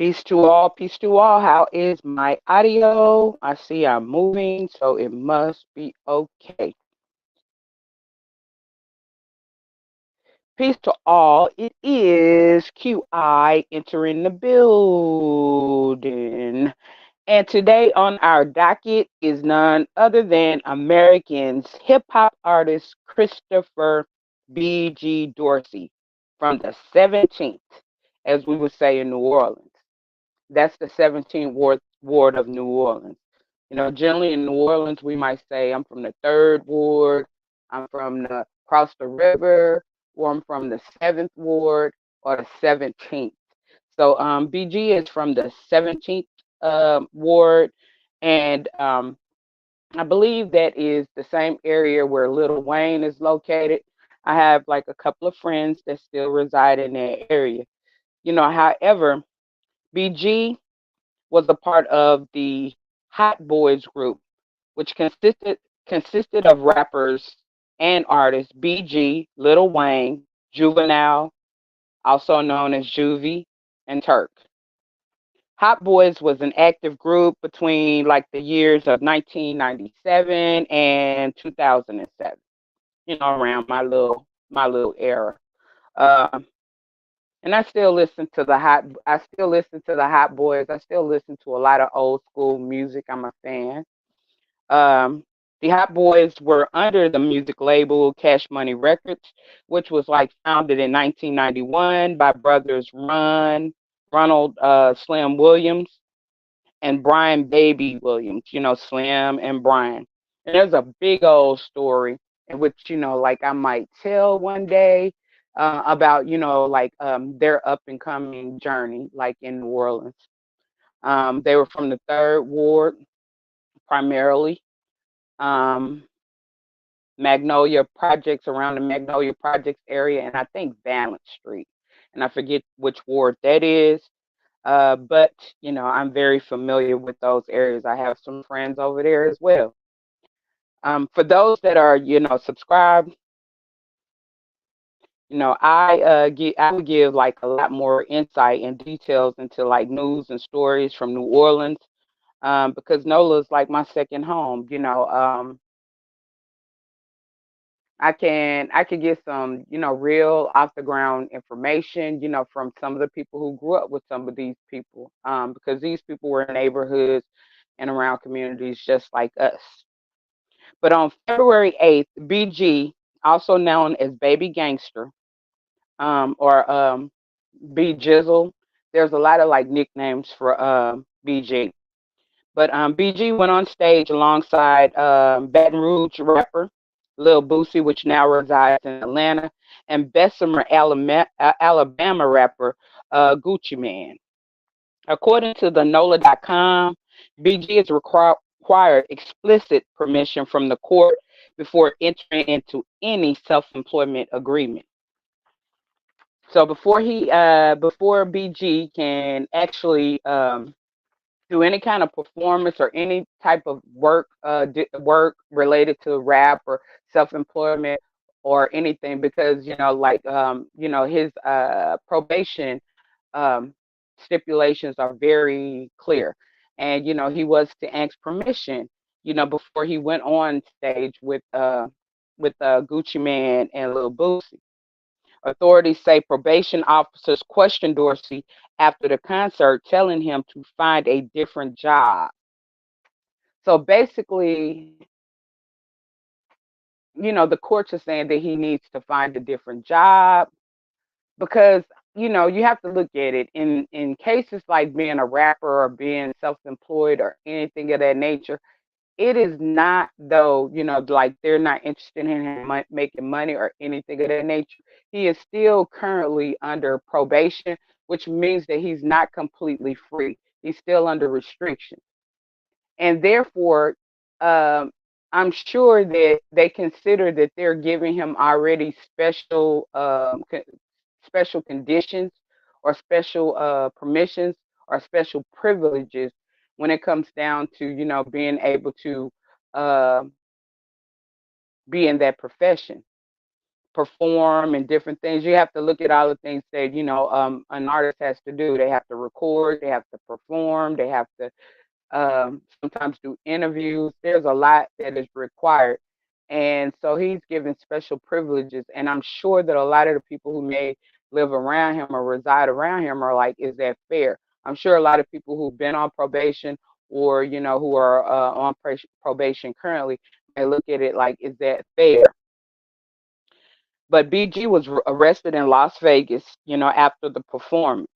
Peace to all, peace to all. How is my audio? I see I'm moving, so it must be okay. Peace to all. It is QI entering the building. And today on our docket is none other than American's hip hop artist Christopher B.G. Dorsey from the 17th, as we would say in New Orleans. That's the 17th ward of New Orleans. Generally in New Orleans, we might say I'm from the third ward, I'm from the across the river, or I'm from the seventh ward or the 17th. So BG is from the 17th ward, and I believe that is the same area where Little Wayne is located. I have like a couple of friends that still reside in that area. However, BG was a part of the Hot Boys group, which consisted of rappers and artists BG, Lil Wayne, Juvenile, also known as Juvie, and Turk. Hot Boys was an active group between like the years of 1997 and 2007. Around my little era. Um, and I still listen to the Hot Boys. I still listen to a lot of old school music. I'm a fan. Um, the Hot Boys were under the music label Cash Money Records, which was like founded in 1991 by brothers Ronald Slim Williams and Brian Baby Williams, Slim and Brian. And there's a big old story in which, like I might tell one day about, like their up and coming journey, like in New Orleans. They were from the third ward primarily. Um, Magnolia Projects, around the Magnolia Projects area, and I think Valence Street. And I forget which ward that is. But I'm very familiar with those areas. I have some friends over there as well. For those that are, subscribed, I would give like a lot more insight and details into like news and stories from New Orleans, because NOLA is like my second home. I can get some, real off the ground information, from some of the people who grew up with some of these people, because these people were in neighborhoods and around communities just like us. But on February 8th, BG, also known as Baby Gangster, or B Jizzle, there's a lot of like nicknames for BG. But BG went on stage alongside Baton Rouge rapper Lil Boosie, which now resides in Atlanta, and Bessemer, Alabama rapper Gucci Man. According to the NOLA.com, BG is required explicit permission from the court before entering into any self-employment agreement. So before BG can actually do any kind of performance or any type of work related to rap or self-employment or anything, because like his probation um stipulations are very clear, and he was to ask permission before he went on stage with Gucci Man and Lil Boosie. Authorities say probation officers questioned Dorsey after the concert, telling him to find a different job. So basically, the courts are saying that he needs to find a different job, because you have to look at it in cases like being a rapper or being self-employed or anything of that nature. It is not, though, like they're not interested in him making money or anything of that nature. He is still currently under probation, which means that he's not completely free. He's still under restriction. And therefore, um, I'm sure that they consider that they're giving him already special conditions or special permissions or special privileges when it comes down to being able to uh, be in that profession. perform and different things. You have to look at all the things that an artist has to do. They have to record, they have to perform, they have to sometimes do interviews. There's a lot that is required. And so he's given special privileges. And I'm sure that a lot of the people who may live around him or reside around him are like, is that fair? I'm sure a lot of people who've been on probation or, who are on probation currently may look at it like, is that fair? But BG was arrested in Las Vegas, after the performance.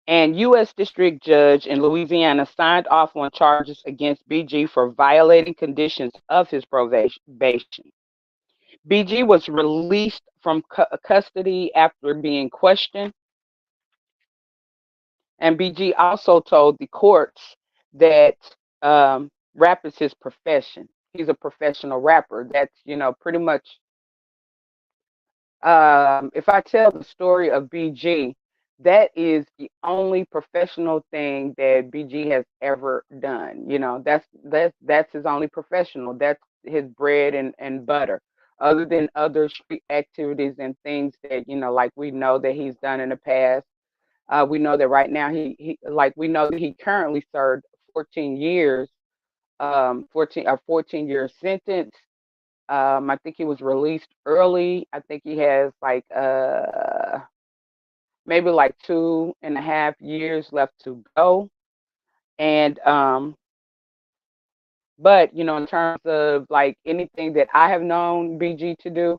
And U.S. District Judge in Louisiana signed off on charges against BG for violating conditions of his probation. BG was released from custody after being questioned, and BG also told the courts that rap is his profession. He's a professional rapper. That's, pretty much if I tell the story of BG, that is the only professional thing that BG has ever done. That's his only professional. That's his bread and butter. Other than other street activities and things that like we know that he's done in the past. We know that right now he like we know that he currently served 14 years, 14-year sentence. I think he was released early. I think he has like maybe like 2.5 years left to go. And but in terms of like anything that I have known BG to do,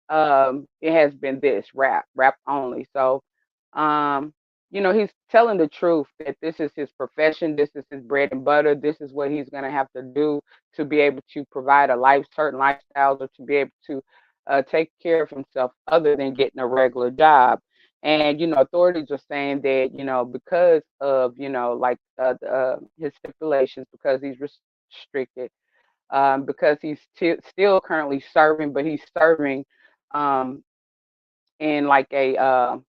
it has been this rap only. So he's telling the truth that this is his profession, this is his bread and butter, this is what he's going to have to do to be able to provide certain lifestyles, or to be able to take care of himself other than getting a regular job. And authorities are saying that because of like his stipulations, because he's restricted, because he's still currently serving, but he's serving um, in like a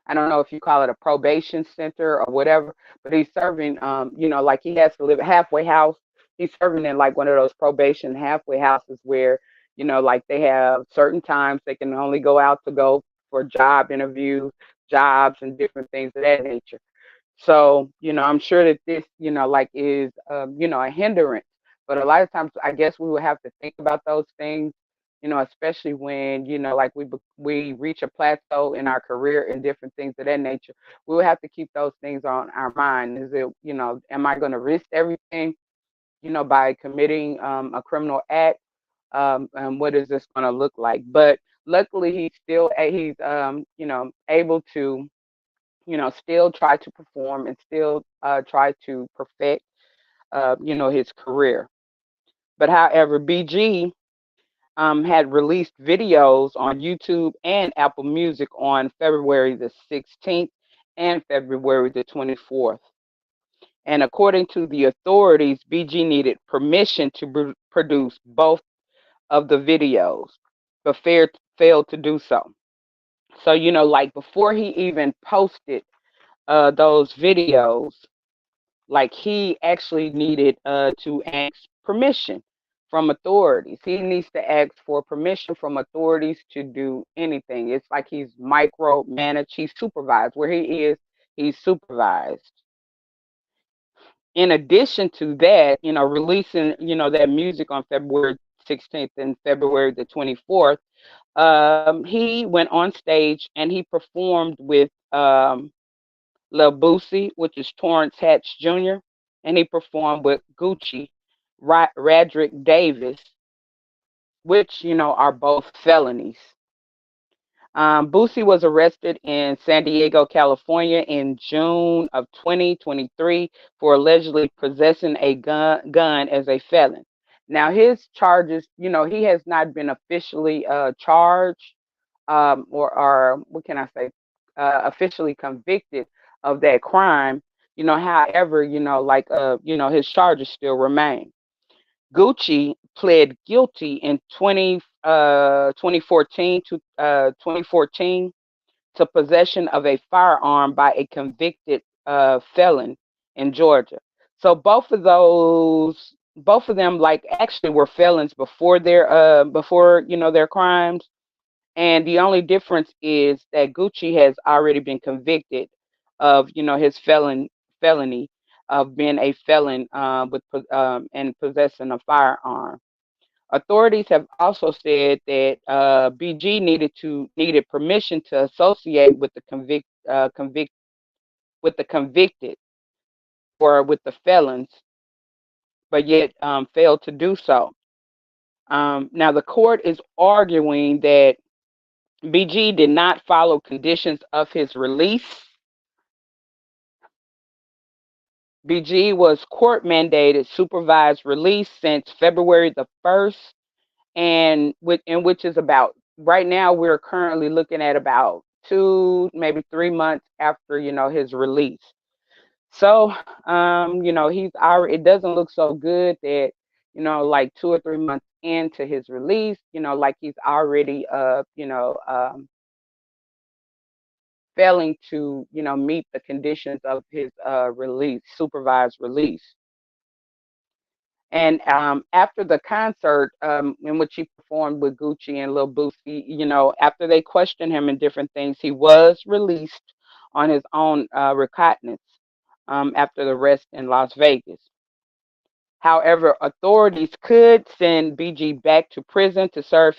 I don't know if you call it a probation center or whatever, but he's serving, like he has to live at halfway house. He's serving in like one of those probation halfway houses where, like they have certain times they can only go for job interviews, jobs, and different things of that nature. So, I'm sure that this, like is, a hindrance. But a lot of times, I guess we would have to think about those things, especially when, like we reach a plateau in our career and different things of that nature. We would have to keep those things on our mind. Is it, am I going to risk everything, by committing a criminal act? And what is this going to look like? But luckily, he's able to still try to perform and still try to perfect, his career. But however, BG had released videos on YouTube and Apple Music on February the 16th and February the 24th. And according to the authorities, BG needed permission to produce both of the videos, but failed to do so. So, like before he even posted those videos, like he actually needed to ask permission from authorities. He needs to ask for permission from authorities to do anything. It's like he's micromanaged, he's supervised. Where he is, he's supervised. In addition to that, releasing, that music on February 16th and February the 24th, he went on stage and he performed with Lil Boosie, which is Torrance Hatch Jr., and he performed with Gucci, Radrick Davis, which, are both felonies. Boosie was arrested in San Diego, California in June of 2023 for allegedly possessing a gun as a felon. Now, his charges, he has not been officially charged, or what can I say, officially convicted of that crime. However, like, his charges still remain. Gucci pled guilty in 2014 to possession of a firearm by a convicted felon in Georgia. So both of those both of them like actually were felons before their crimes. And the only difference is that Gucci has already been convicted of his felony of being a felon and possessing a firearm. Authorities have also said that BG needed permission to associate with the convicted or with the felons, but yet failed to do so. Now the court is arguing that BG did not follow conditions of his release. BG was court mandated supervised release since February the 1st, which is about right now we're currently looking at about 2 maybe 3 months after his release. So he's already, it doesn't look so good that like 2 or 3 months into his release, like he's already failing to meet the conditions of his release, supervised release. And after the concert in which he performed with Gucci and Lil Boosie, after they questioned him and different things, he was released on his own recognizance after the arrest in Las Vegas. However, authorities could send BG back to prison to serve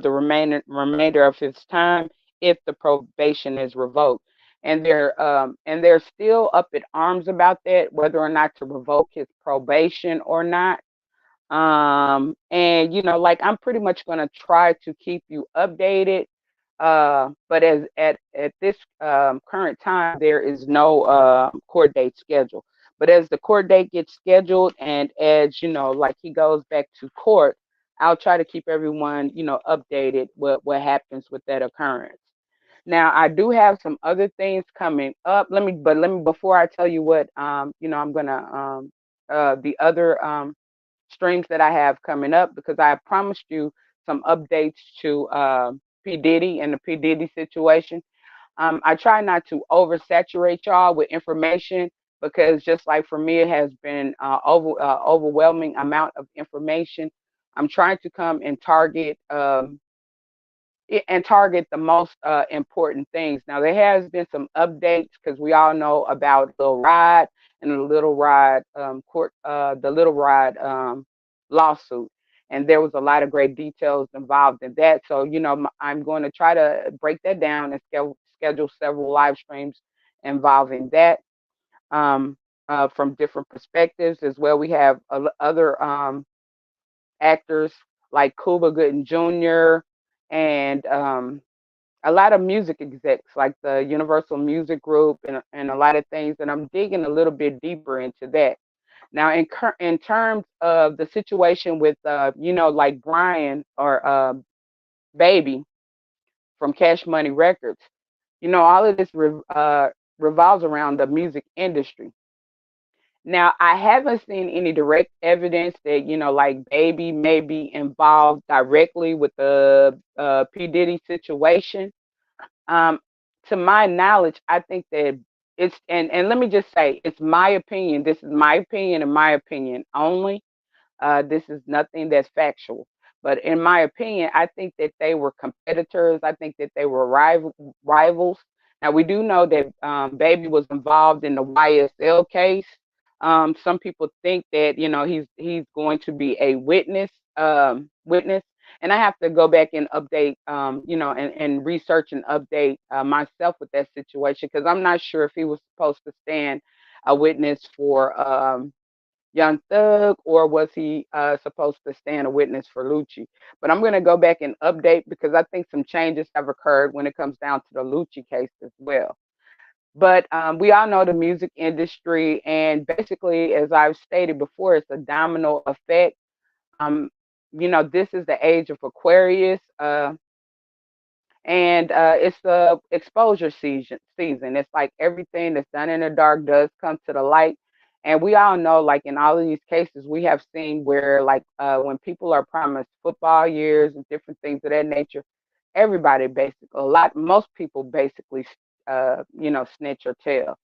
the remainder of his time if the probation is revoked. And they're still up at arms about that, whether or not to revoke his probation or not. And like I'm pretty much going to try to keep you updated. But at this current time, there is no court date scheduled. But as the court date gets scheduled, and as like he goes back to court, I'll try to keep everyone updated what happens with that occurrence. Now I do have some other things coming up. Let me before I tell you what I'm gonna the other streams that I have coming up, because I promised you some updates to P. Diddy and the P. Diddy situation. I try not to oversaturate y'all with information, because just like for me, it has been overwhelming amount of information. I'm trying to come and target the most important things. Now there has been some updates because we all know about Lil Rod and the Little Rod lawsuit, and there was a lot of great details involved in that. So I'm going to try to break that down and schedule several live streams involving that from different perspectives as well. We have other actors like Cuba Gooding Jr. and a lot of music execs like the Universal Music Group and a lot of things. And I'm digging a little bit deeper into that. Now, in terms of the situation with, like Brian or Baby from Cash Money Records, all of this revolves around the music industry. Now, I haven't seen any direct evidence that, like Baby may be involved directly with the P. Diddy situation. Um, to my knowledge, I think that and let me just say, it's my opinion. This is my opinion and my opinion only. This is nothing that's factual. But in my opinion, I think that they were competitors. I think that they were rivals. Now, we do know that Baby was involved in the YSL case. Some people think that he's going to be a witness, and I have to go back and update, and research and update myself with that situation, because I'm not sure if he was supposed to stand a witness for Young Thug, or was he supposed to stand a witness for Lucci? But I'm going to go back and update, because I think some changes have occurred when it comes down to the Lucci case as well. But we all know the music industry, and basically, as I've stated before, it's a domino effect. Um, this is the age of Aquarius. And it's the exposure season. It's like everything that's done in the dark does come to the light. And we all know, like in all of these cases, we have seen where, like, when people are promised football years and different things of that nature, everybody basically, most people basically, snitch or tell.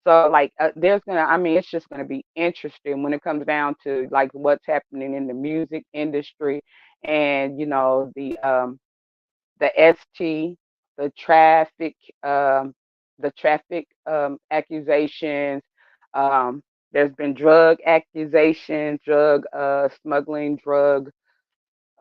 So like there's gonna, I mean, it's just gonna be interesting when it comes down to like what's happening in the music industry, and the ST, the traffic, um, accusations. Um, there's been drug accusations, drug smuggling, drug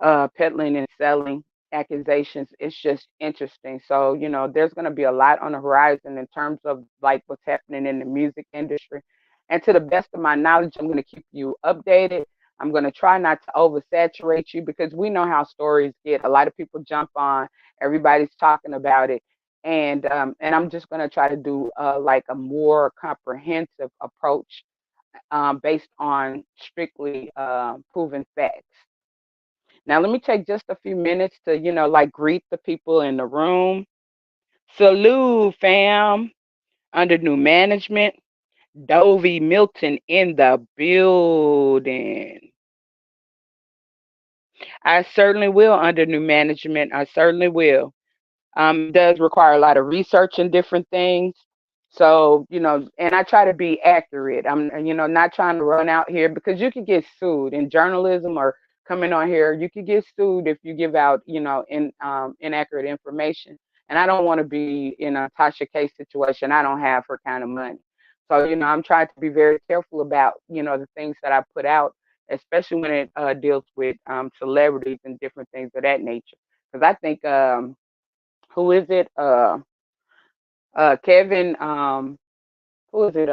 peddling and selling accusations. It's just interesting. So, there's going to be a lot on the horizon in terms of like what's happening in the music industry. And to the best of my knowledge, I'm going to keep you updated. I'm going to try not to oversaturate you because we know how stories get. A lot of people jump on, everybody's talking about it. And I'm just going to try to do like a more comprehensive approach based on strictly proven facts. Now, let me take just a few minutes to, like greet the people in the room. Salute, fam. Under new management, Dovey Milton in the building. I certainly will under new management. I certainly will. It does require a lot of research and different things. So, and I try to be accurate. I'm, not trying to run out here because you can get sued in journalism or coming on here. You could get sued if you give out, inaccurate information. And I don't want to be in a Tasha K situation. I don't have her kind of money. So, I'm trying to be very careful about, the things that I put out, especially when it deals with celebrities and different things of that nature. Because I think who is it? Kevin. Who is it?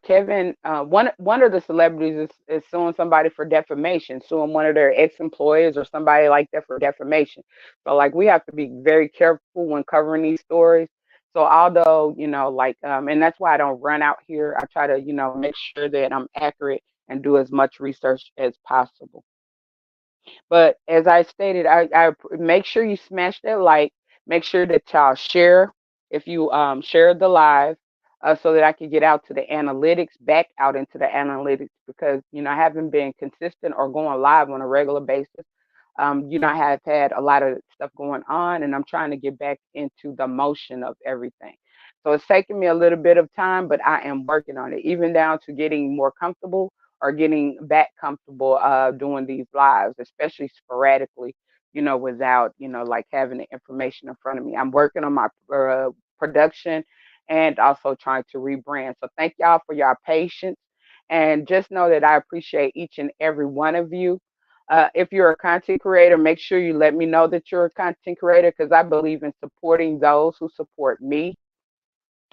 Kevin. One of the celebrities is suing somebody for defamation, suing one of their ex-employees or somebody like that for defamation. So like we have to be very careful when covering these stories. So although like and that's why I don't run out here. I try to make sure that I'm accurate and do as much research as possible. But as I stated, I make sure you smash that like. Make sure that y'all share if you share the live, so that I can get out to the analytics, back out into the analytics because I haven't been consistent or going live on a regular basis. I have had a lot of stuff going on, and I'm trying to get back into the motion of everything. So it's taking me a little bit of time, but I am working on it, even down to getting more comfortable or getting back comfortable doing these lives, especially sporadically, without, like having the information in front of me. I'm working on my production and also trying to rebrand. So thank y'all for your patience. And just know that I appreciate each and every one of you. If you're a content creator, make sure you let me know that you're a content creator because I believe in supporting those who support me.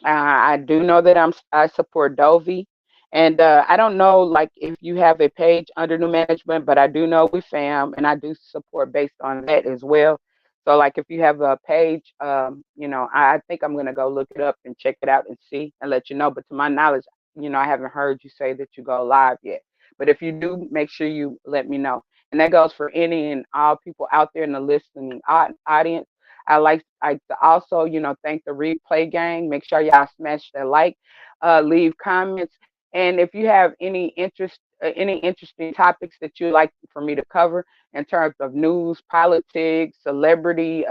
I do know that I support Dovey, and I don't know like if you have a page under new management, but I do know we fam, and I do support based on that as well. So like if you have a page, I think I'm gonna go look it up and check it out and see and let you know. But to my knowledge, I haven't heard you say that you go live yet. But if you do, make sure you let me know. And that goes for any and all people out there in the listening audience. I to also, thank the replay gang. Make sure y'all smash that like, leave comments, and if you have any interesting topics that you'd like for me to cover in terms of news, politics, celebrity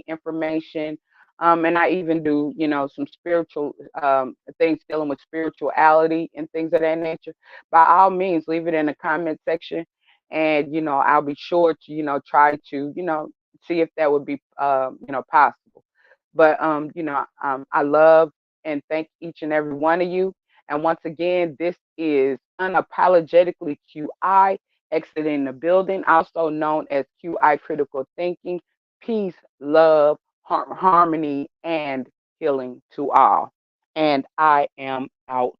information, and I even do, some spiritual things dealing with spirituality and things of that nature. By all means, leave it in the comment section, and I'll be sure to, try to, see if that would be possible. But I love and thank each and every one of you. And once again, this is unapologetically QI exiting the building, also known as QI critical thinking. Peace, love, harmony, and healing to all. And I am out.